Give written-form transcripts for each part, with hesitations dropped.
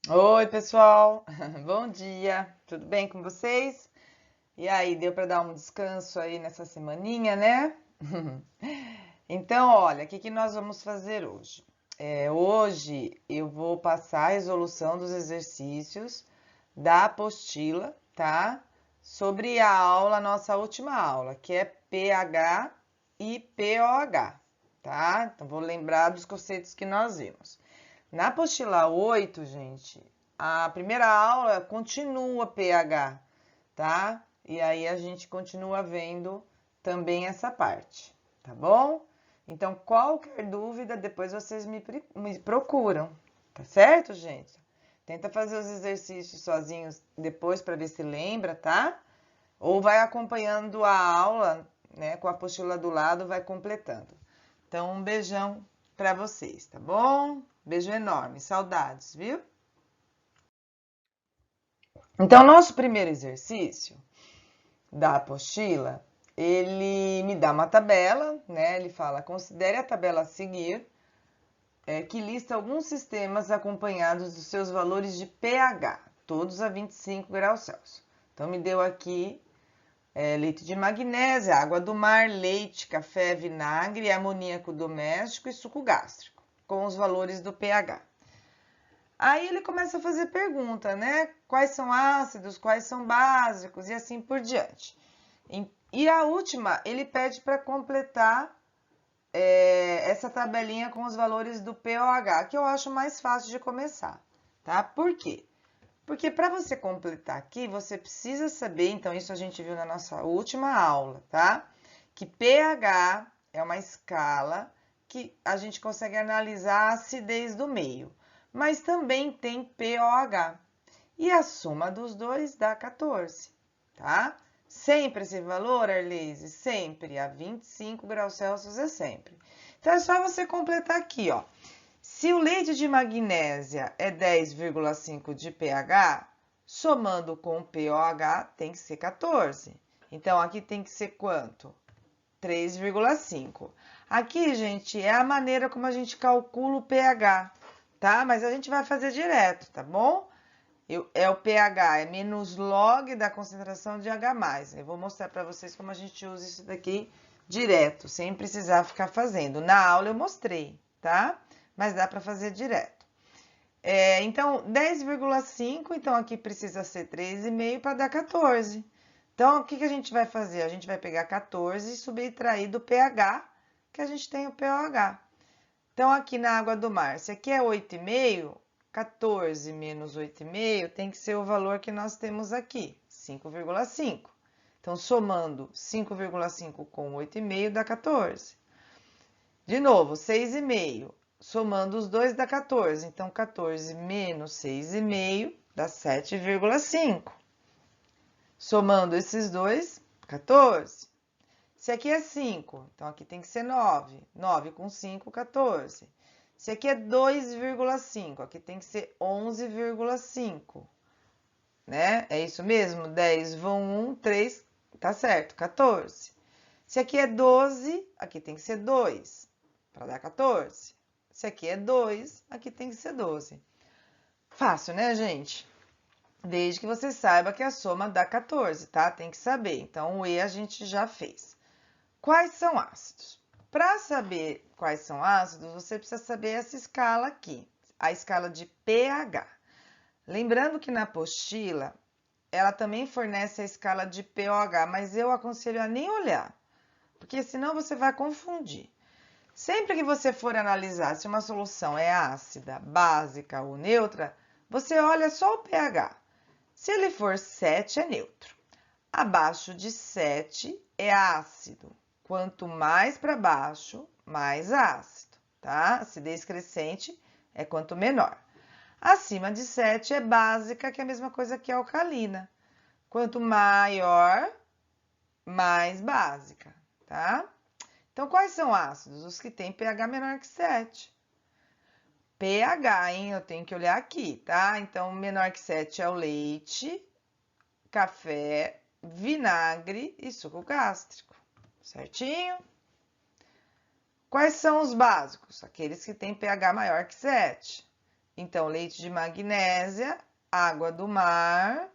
Oi, pessoal. Bom dia. Tudo bem com vocês? E aí, deu para dar um descanso aí nessa semaninha, né? Então, olha, o que que nós vamos fazer hoje? Hoje eu vou passar a resolução dos exercícios da apostila, tá? Sobre a aula, nossa última aula, que é pH e POH, tá? Então, vou lembrar dos conceitos que nós vimos. Na apostila 8, gente, a primeira aula continua pH, tá? E aí a gente continua vendo também essa parte, tá bom? Então, qualquer dúvida, depois vocês me procuram, tá certo, gente? Tenta fazer os exercícios sozinhos depois para ver se lembra, tá? Ou vai acompanhando a aula, né, com a apostila do lado, vai completando. Então, um beijão para vocês, tá bom? Beijo enorme, saudades, viu? Então, nosso primeiro exercício da apostila, ele me dá uma tabela, né? Ele fala: considere a tabela a seguir, que lista alguns sistemas acompanhados dos seus valores de pH, todos a 25 graus Celsius. Então, me deu aqui leite de magnésia, água do mar, leite, café, vinagre, amoníaco doméstico e suco gástrico, com os valores do pH. Aí ele começa a fazer pergunta, né? Quais são ácidos, quais são básicos e assim por diante. E a última, ele pede para completar essa tabelinha com os valores do POH, que eu acho mais fácil de começar, tá? Por quê? Porque para você completar aqui, você precisa saber, então isso a gente viu na nossa última aula, tá? Que pH é uma escala que a gente consegue analisar a acidez do meio, mas também tem pOH. E a soma dos dois dá 14, tá? Sempre esse valor, Arlese? Sempre. A 25 graus Celsius é sempre. Então é só você completar aqui, ó. Se o leite de magnésia é 10,5 de pH, somando com o pOH tem que ser 14. Então, aqui tem que ser quanto? 3,5. Aqui, gente, é a maneira como a gente calcula o pH, tá? Mas a gente vai fazer direto, tá bom? É o pH, é menos log da concentração de H+. Eu vou mostrar para vocês como a gente usa isso daqui direto, sem precisar ficar fazendo. Na aula eu mostrei, tá? Mas dá para fazer direto. Então, 10,5, então aqui precisa ser 3,5 para dar 14. Então, o que que a gente vai fazer? A gente vai pegar 14 e subtrair do pH, que a gente tem o pOH. Então, aqui na água do mar, se aqui é 8,5, 14 menos 8,5 tem que ser o valor que nós temos aqui, 5,5. Então, somando 5,5 com 8,5 dá 14. De novo, 6,5. Somando os dois dá 14. Então, 14 menos 6,5 dá 7,5. Somando esses dois, 14. Se aqui é 5, então aqui tem que ser 9. 9 com 5, 14. Se aqui é 2,5, aqui tem que ser 11,5. Né? É isso mesmo? 10 vão 1, 3, tá certo, 14. Se aqui é 12, aqui tem que ser 2, para dar 14. Se aqui é 2, aqui tem que ser 12. Fácil, né, gente? Desde que você saiba que a soma dá 14, tá? Tem que saber. Então, o E a gente já fez. Quais são ácidos? Para saber quais são ácidos, você precisa saber essa escala aqui, a escala de pH. Lembrando que na apostila, ela também fornece a escala de pOH, mas eu aconselho a nem olhar, porque senão você vai confundir. Sempre que você for analisar se uma solução é ácida, básica ou neutra, você olha só o pH. Se ele for 7, é neutro. Abaixo de 7 é ácido. Quanto mais para baixo, mais ácido, tá? Acidez crescente é quanto menor. Acima de 7 é básica, que é a mesma coisa que alcalina. Quanto maior, mais básica, tá? Então, quais são ácidos? Os que têm pH menor que 7. pH, hein? Eu tenho que olhar aqui, tá? Então, menor que 7 é o leite, café, vinagre e suco gástrico, certinho? Quais são os básicos? Aqueles que têm pH maior que 7. Então, leite de magnésia, água do mar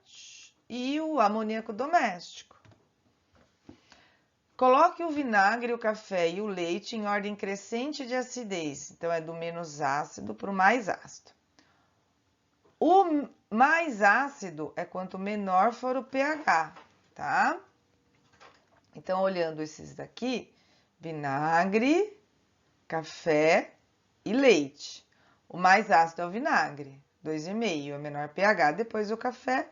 e o amoníaco doméstico. Coloque o vinagre, o café e o leite em ordem crescente de acidez. Então, é do menos ácido para o mais ácido. O mais ácido é quanto menor for o pH, tá? Então, olhando esses daqui, vinagre, café e leite. O mais ácido é o vinagre, 2,5, é o menor pH, depois o café,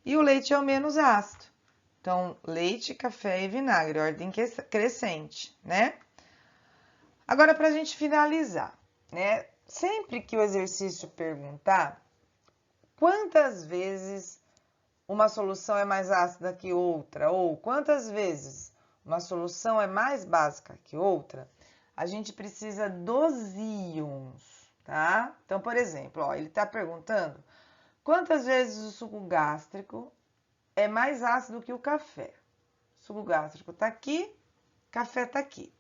e o leite é o menos ácido. Então, leite, café e vinagre, ordem crescente, né? Agora, para a gente finalizar, né? Sempre que o exercício perguntar quantas vezes uma solução é mais ácida que outra, ou quantas vezes uma solução é mais básica que outra, a gente precisa dos íons, tá? Então, por exemplo, ó, ele está perguntando quantas vezes o suco gástrico é mais ácido que o café. O suco gástrico está aqui, café está aqui.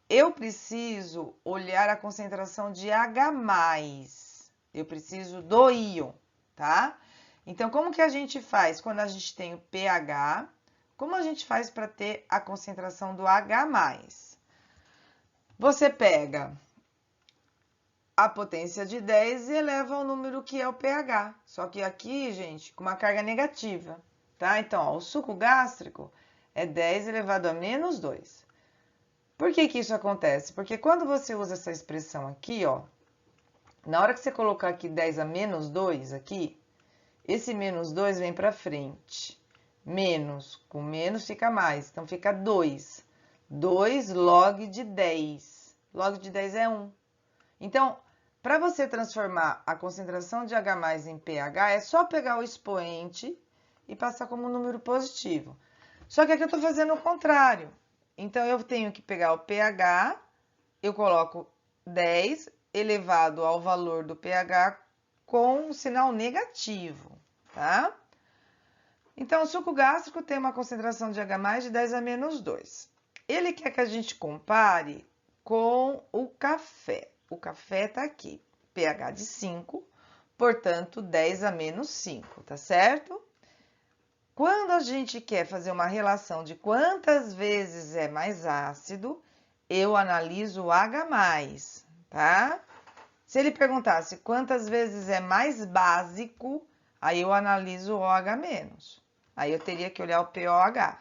Eu preciso olhar a concentração de H+. Eu preciso do íon, tá? Então, como que a gente faz quando a gente tem o pH? Como a gente faz para ter a concentração do H+? Você pega a potência de 10 e eleva ao número que é o pH. Só que aqui, gente, com uma carga negativa, tá? Então, ó, o suco gástrico é 10 elevado a menos 2. Por que que isso acontece? Porque quando você usa essa expressão aqui, ó, na hora que você colocar aqui 10 a menos 2 aqui, esse menos 2 vem para frente. Menos com menos fica mais, então fica 2. 2 log de 10. Log de 10 é 1. Então, para você transformar a concentração de H+ em pH, é só pegar o expoente e passar como um número positivo. Só que aqui eu estou fazendo o contrário. Então, eu tenho que pegar o pH, eu coloco 10 elevado ao valor do pH com um sinal negativo, tá? Então, o suco gástrico tem uma concentração de H+ de 10 a menos 2. Ele quer que a gente compare com o café. O café tá aqui, pH de 5, portanto, 10 a menos 5, tá certo? Quando a gente quer fazer uma relação de quantas vezes é mais ácido, eu analiso o H+, tá? Se ele perguntasse quantas vezes é mais básico, aí eu analiso o OH-. Aí eu teria que olhar o POH.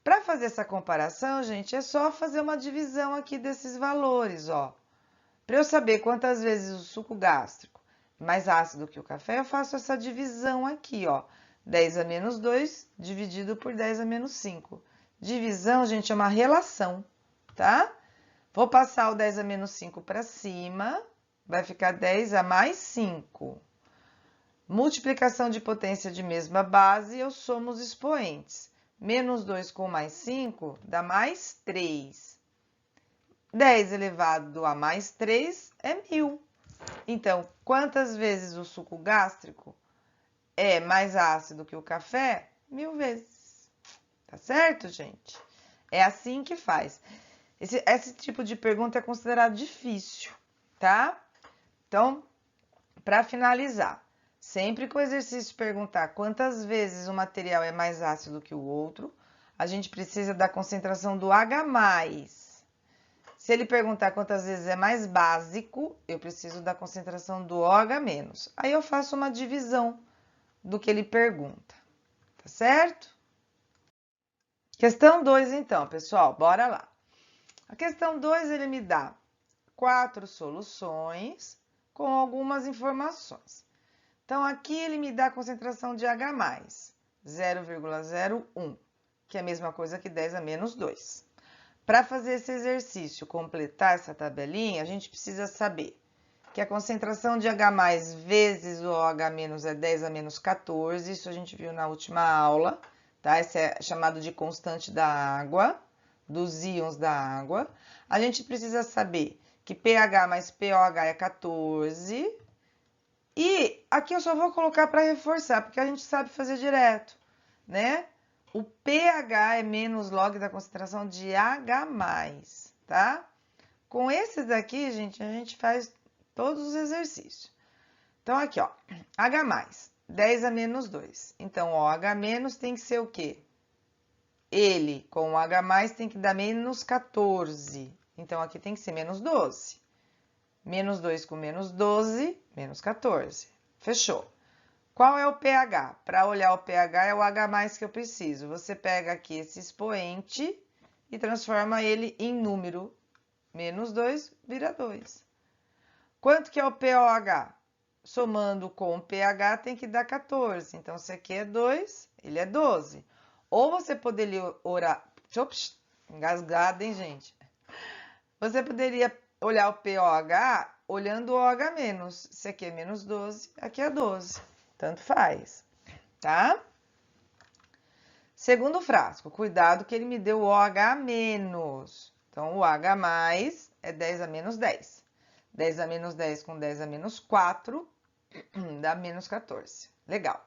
Para fazer essa comparação, gente, é só fazer uma divisão aqui desses valores, ó. Para eu saber quantas vezes o suco gástrico é mais ácido que o café, eu faço essa divisão aqui, ó. 10 a menos 2 dividido por 10 a menos 5. Divisão, gente, é uma relação, tá? Vou passar o 10 a menos 5 para cima, vai ficar 10 a mais 5. Multiplicação de potência de mesma base, eu somo os expoentes. Menos 2 com mais 5 dá mais 3. 10 elevado a mais 3 é 1.000. Então, quantas vezes o suco gástrico é mais ácido que o café? 1.000 vezes. Tá certo, gente? É assim que faz. Esse tipo de pergunta é considerado difícil, tá? Então, para finalizar, sempre que o exercício perguntar quantas vezes o material é mais ácido que o outro, a gente precisa da concentração do H+. Se ele perguntar quantas vezes é mais básico, eu preciso da concentração do OH-. Aí eu faço uma divisão do que ele pergunta, tá certo? Questão 2, então, pessoal, bora lá. A questão 2, ele me dá 4 soluções com algumas informações. Então, aqui ele me dá a concentração de H+, 0,01, que é a mesma coisa que 10 a menos 2. Para fazer esse exercício, completar essa tabelinha, a gente precisa saber que a concentração de H+ vezes o OH- é 10 a menos 14, isso a gente viu na última aula, tá? Esse é chamado de constante da água, dos íons da água. A gente precisa saber que pH mais pOH é 14. E aqui eu só vou colocar para reforçar, porque a gente sabe fazer direto, né? O pH é menos log da concentração de H+, tá? Com esses daqui, gente, a gente faz todos os exercícios. Então, aqui, ó, H+, 10 a menos 2. Então, OH- tem que ser o quê? Ele, com o H+, tem que dar menos 14. Então, aqui tem que ser menos 12. Menos 2 com menos 12, menos 14. Fechou. Qual é o pH? Para olhar o pH é o H+ que eu preciso. Você pega aqui esse expoente e transforma ele em número. Menos 2 vira 2. Quanto que é o POH? Somando com o pH tem que dar 14. Então, se aqui é 2, ele é 12. Ou você poderia orar... Ops, engasgada, hein, gente? Você poderia olhar o pOH olhando o OH-. Se aqui é menos 12, aqui é 12. Tanto faz, tá? Segundo frasco, cuidado que ele me deu o OH-. Então, o H+ é 10 a menos 10. 10 a menos 10 com 10 a menos 4 dá menos 14. Legal.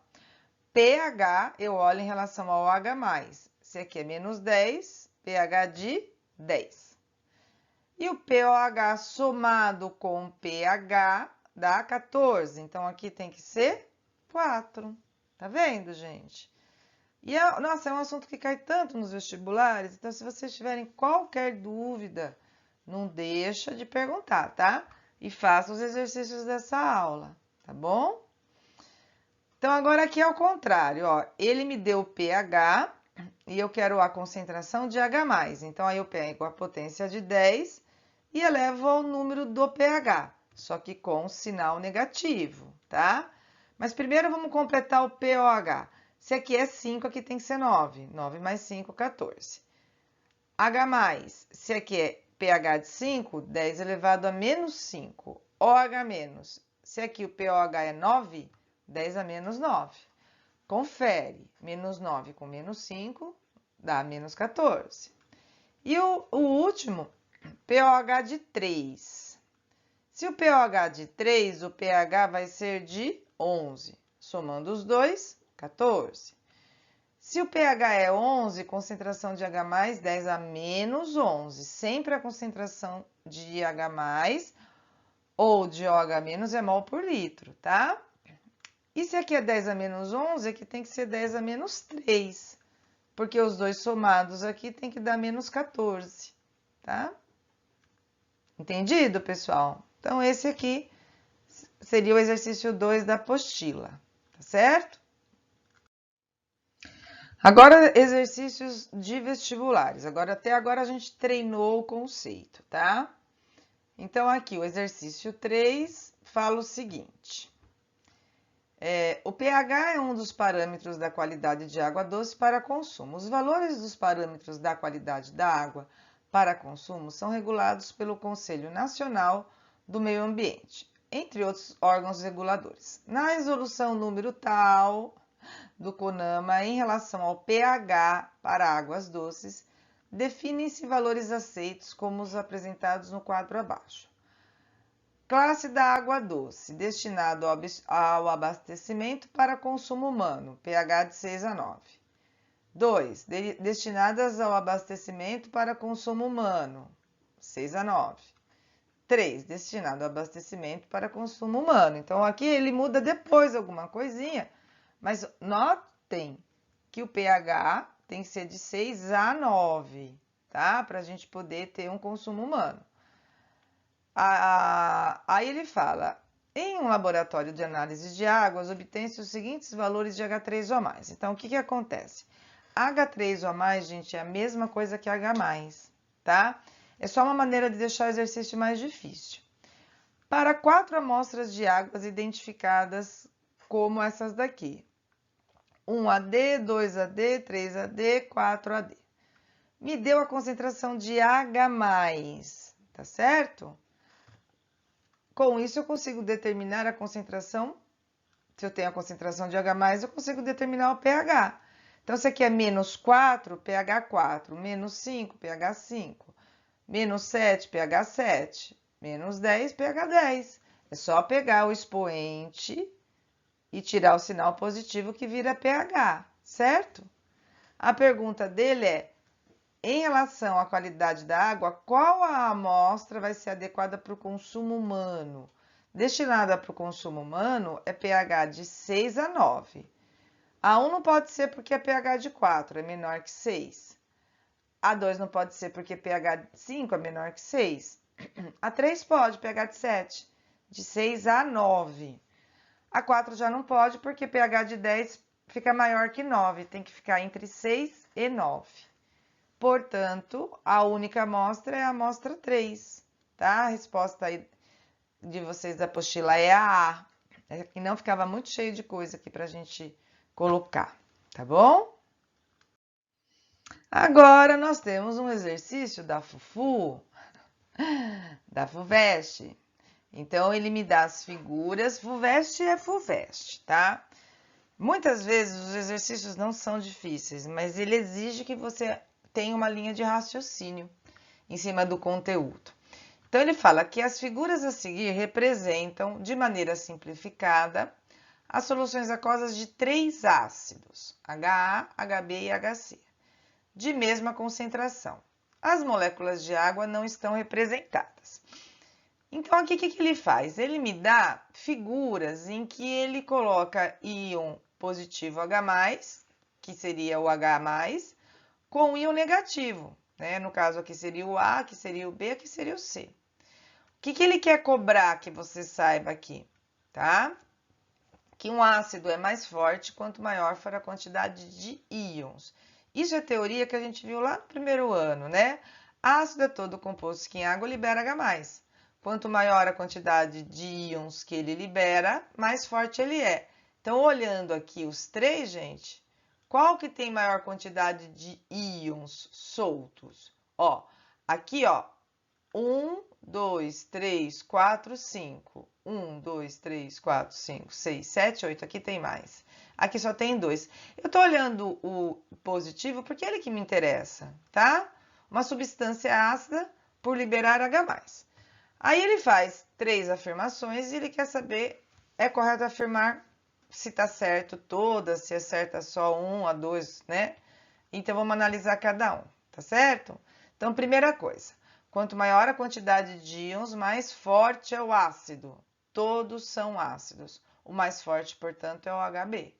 pH eu olho em relação ao H+. Se aqui é menos 10, pH de 10. E o pOH somado com pH dá 14. Então, aqui tem que ser 4. Tá vendo, gente? E, nossa, é um assunto que cai tanto nos vestibulares. Então, se vocês tiverem qualquer dúvida, não deixa de perguntar, tá? E faça os exercícios dessa aula, tá bom? Então, agora aqui é o contrário, ó. Ele me deu o pH e eu quero a concentração de H+. Então, aí eu pego a potência de 10 e elevo ao número do pH, só que com sinal negativo, tá? Mas primeiro vamos completar o pOH. Se aqui é 5, aqui tem que ser 9. 9 mais 5, 14. H+, se aqui é pH de 5, 10 elevado a menos 5. OH-, se aqui o pOH é 9, 10 a menos 9. Confere, menos 9 com menos 5 dá menos 14. E o último, pOH de 3. Se o pOH de 3, o pH vai ser de 11. Somando os dois, 14. Se o pH é 11, concentração de H+, 10 a menos 11. Sempre a concentração de H+, ou de OH- é mol por litro, tá? E se aqui é 10 a menos 11, aqui tem que ser 10 a menos 3. Porque os dois somados aqui tem que dar menos 14, tá? Entendido, pessoal? Então, esse aqui seria o exercício 2 da apostila, tá certo? Agora, exercícios de vestibulares. Até agora a gente treinou o conceito, tá? Então, aqui, o exercício 3 fala o seguinte. O pH é um dos parâmetros da qualidade de água doce para consumo. Os valores dos parâmetros da qualidade da água para consumo são regulados pelo Conselho Nacional do Meio Ambiente, entre outros órgãos reguladores. Na resolução número tal do CONAMA em relação ao pH para águas doces, definem-se valores aceitos como os apresentados no quadro abaixo. Classe da água doce, destinado ao abastecimento para consumo humano, pH de 6 a 9. 2. Destinadas ao abastecimento para consumo humano, 6 a 9. 3. Destinado ao abastecimento para consumo humano. Então, aqui ele muda depois alguma coisinha, mas notem que o pH tem que ser de 6 a 9, tá? Para a gente poder ter um consumo humano. Aí ele fala, em um laboratório de análise de águas, obtém-se os seguintes valores de H3O+. Então, o que acontece? H3O+, gente, é a mesma coisa que H+, tá? É só uma maneira de deixar o exercício mais difícil. Para 4 amostras de águas identificadas como essas daqui. 1AD, 2AD, 3AD, 4AD. Me deu a concentração de H+, tá certo? Com isso, eu consigo determinar a concentração. Se eu tenho a concentração de H+, eu consigo determinar o pH. Então, se aqui é menos 4, pH 4. Menos 5, pH 5. Menos 7, pH 7. Menos 10, pH 10. É só pegar o expoente e tirar o sinal positivo que vira pH, certo? A pergunta dele é, em relação à qualidade da água, qual a amostra vai ser adequada para o consumo humano? destinada para o consumo humano é pH de 6 a 9. A 1 não pode ser porque é pH de 4, é menor que 6. A 2 não pode ser porque pH de 5 é menor que 6. A 3 pode, pH de 7, de 6 a 9. A 4 já não pode porque pH de 10 fica maior que 9, tem que ficar entre 6 e 9. Portanto, a única amostra é a amostra 3, tá? A resposta aí de vocês da apostila é a A. É que não ficava muito cheio de coisa aqui pra gente colocar, tá bom? Agora nós temos um exercício da Fufu, da FUVEST. Então, ele me dá as figuras, FUVEST é FUVEST, tá? Muitas vezes os exercícios não são difíceis, mas ele exige que você tenha uma linha de raciocínio em cima do conteúdo. Então, ele fala que as figuras a seguir representam, de maneira simplificada, as soluções aquosas de 3 ácidos, HA, HB e HC, de mesma concentração. As moléculas de água não estão representadas. Então, aqui o que ele faz? Ele me dá figuras em que ele coloca íon positivo H+, que seria o H+, com íon negativo, né? No caso aqui seria o A, aqui seria o B, aqui seria o C. O que ele quer cobrar que você saiba aqui, tá? Que um ácido é mais forte quanto maior for a quantidade de íons. Isso é teoria que a gente viu lá no primeiro ano, né? Ácido é todo composto que em água libera H+. Quanto maior a quantidade de íons que ele libera, mais forte ele é. Então, olhando aqui os três, gente, qual que tem maior quantidade de íons soltos? Ó, aqui, ó, 1, 2, 3, 4, 5. 1, 2, 3, 4, 5, 6, 7, 8. Aqui tem mais. Aqui só tem 2. Eu tô olhando o positivo porque é ele que me interessa, tá? Uma substância ácida por liberar H+. Aí ele faz 3 afirmações e ele quer saber, é correto afirmar se tá certo todas, se acerta só 1 a 2, né? Então, vamos analisar cada um, tá certo? Então, primeira coisa, quanto maior a quantidade de íons, mais forte é o ácido. Todos são ácidos. O mais forte, portanto, é o HB,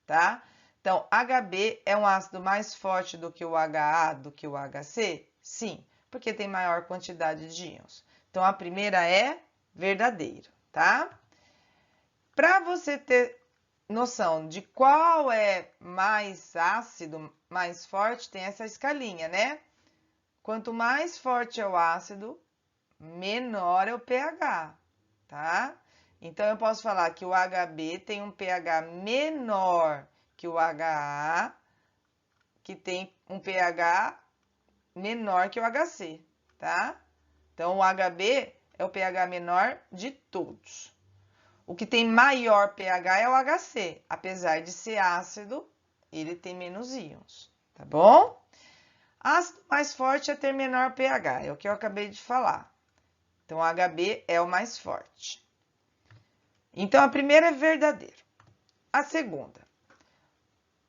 tá? Então, HB é um ácido mais forte do que o HA, do que o HC? Sim, porque tem maior quantidade de íons. Então, a primeira é verdadeiro, tá? Para você ter noção de qual é mais ácido, mais forte, tem essa escalinha, né? Quanto mais forte é o ácido, menor é o pH, tá? Então, eu posso falar que o HB tem um pH menor que o HA, que tem um pH menor que o HC, tá? Então, o HB é o pH menor de todos. O que tem maior pH é o HC. Apesar de ser ácido, ele tem menos íons, tá bom? Ácido mais forte é ter menor pH, é o que eu acabei de falar. Então, o HB é o mais forte. Então, a primeira é verdadeiro. A segunda,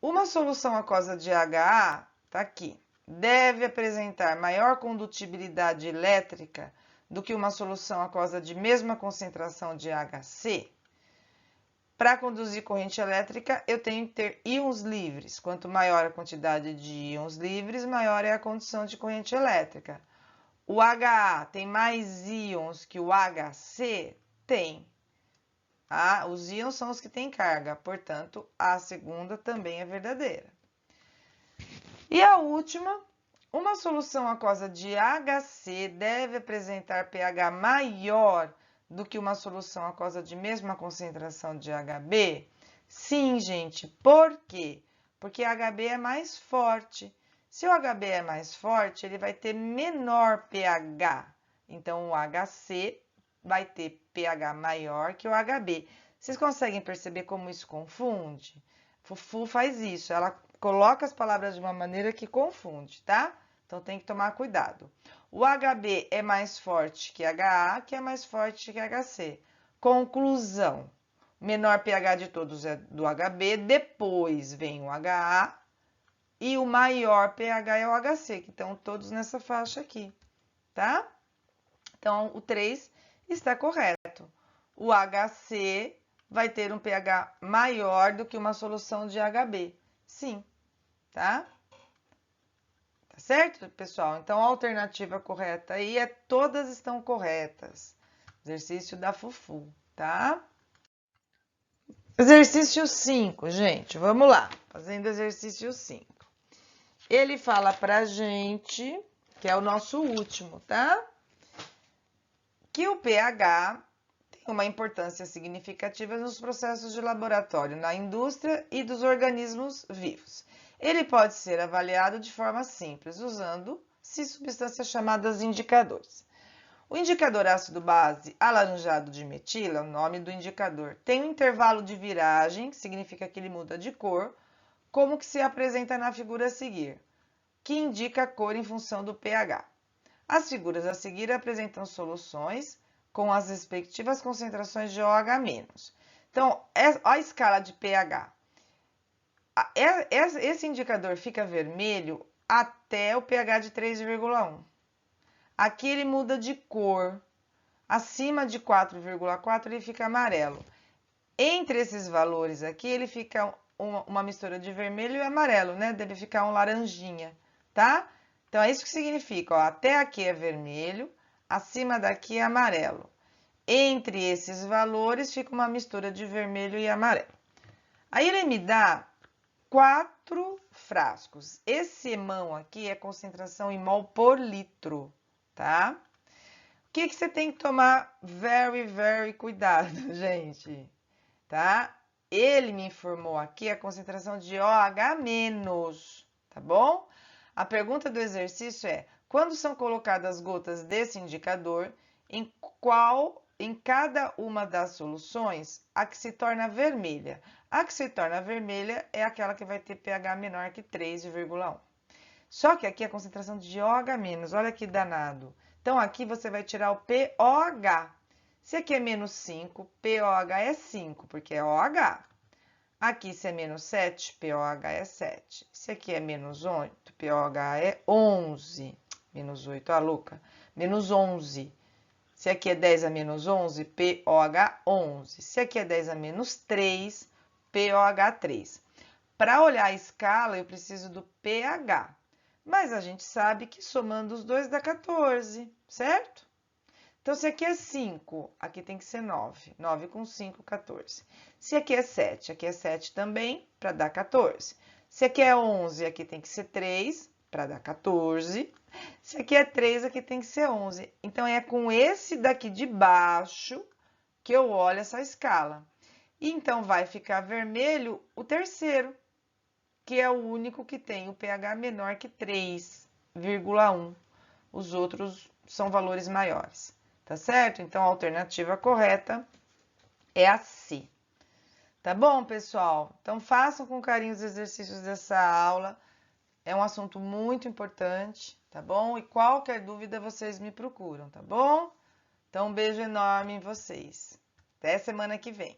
uma solução aquosa de HA, tá aqui, deve apresentar maior condutibilidade elétrica do que uma solução aquosa de mesma concentração de HC. Para conduzir corrente elétrica, eu tenho que ter íons livres. Quanto maior a quantidade de íons livres, maior é a condução de corrente elétrica. O HA tem mais íons que o HC? Tem. Os íons são os que têm carga, portanto, a segunda também é verdadeira. E a última, uma solução aquosa de HC deve apresentar pH maior do que uma solução aquosa de mesma concentração de HB? Sim, gente. Por quê? Porque HB é mais forte. Se o HB é mais forte, ele vai ter menor pH. Então, o HC vai ter pH maior que o HB. Vocês conseguem perceber como isso confunde? Fufu faz isso, ela coloca as palavras de uma maneira que confunde, tá? Então, tem que tomar cuidado. O HB é mais forte que HA, que é mais forte que HC. Conclusão. O menor pH de todos é do HB, depois vem o HA e o maior pH é o HC, que estão todos nessa faixa aqui, tá? Então, o 3 está correto. o HC vai ter um pH maior do que uma solução de HB. Sim, tá? Tá certo, pessoal? Então, a alternativa correta aí é todas estão corretas. Exercício da Fufu, tá? Exercício 5, gente. Vamos lá. Fazendo exercício 5. Ele fala pra gente, que é o nosso último, tá? Que o pH tem uma importância significativa nos processos de laboratório, na indústria e dos organismos vivos. Ele pode ser avaliado de forma simples, usando-se substâncias chamadas indicadores. O indicador ácido-base alaranjado de metila, o nome do indicador, tem um intervalo de viragem, que significa que ele muda de cor, como que se apresenta na figura a seguir, que indica a cor em função do pH. As figuras a seguir apresentam soluções com as respectivas concentrações de OH-. Então, a escala de pH. Esse indicador fica vermelho até o pH de 3,1. Aqui ele muda de cor. Acima de 4,4 ele fica amarelo. Entre esses valores aqui, ele fica uma mistura de vermelho e amarelo, né? Deve ficar um laranjinha, tá? Então, é isso que significa, ó, até aqui é vermelho, acima daqui é amarelo. Entre esses valores, fica uma mistura de vermelho e amarelo. Aí, ele me dá 4 frascos. Esse mão aqui é concentração em mol por litro, tá? O que você tem que tomar very cuidado, gente, tá? Ele me informou aqui a concentração de OH-, tá bom? A pergunta do exercício é: quando são colocadas gotas desse indicador, em cada uma das soluções, a que se torna vermelha? A que se torna vermelha é aquela que vai ter pH menor que 3,1. Só que aqui é a concentração de OH-, olha que danado. Então, aqui você vai tirar o POH. Se aqui é menos 5, POH é 5, porque é OH. Aqui, se é menos 7, POH é 7. Se aqui é menos 8, POH é 11. Menos 8, ah, louca. Menos 11. Se aqui é 10 a menos 11, POH 11. Se aqui é 10 a menos 3, POH 3. Para olhar a escala, eu preciso do pH. Mas a gente sabe que somando os dois dá 14, certo? Então, se aqui é 5, aqui tem que ser 9. 9 com 5, 14. Se aqui é 7 também, para dar 14. Se aqui é 11, aqui tem que ser 3, para dar 14. Se aqui é 3, aqui tem que ser 11. Então, é com esse daqui de baixo que eu olho essa escala. E então, vai ficar vermelho o terceiro, que é o único que tem o pH menor que 3,1. Os outros são valores maiores. Tá certo? Então, a alternativa correta é a C. Tá bom, pessoal? Então, façam com carinho os exercícios dessa aula. É um assunto muito importante, tá bom? E qualquer dúvida, vocês me procuram, tá bom? Então, um beijo enorme em vocês. Até semana que vem.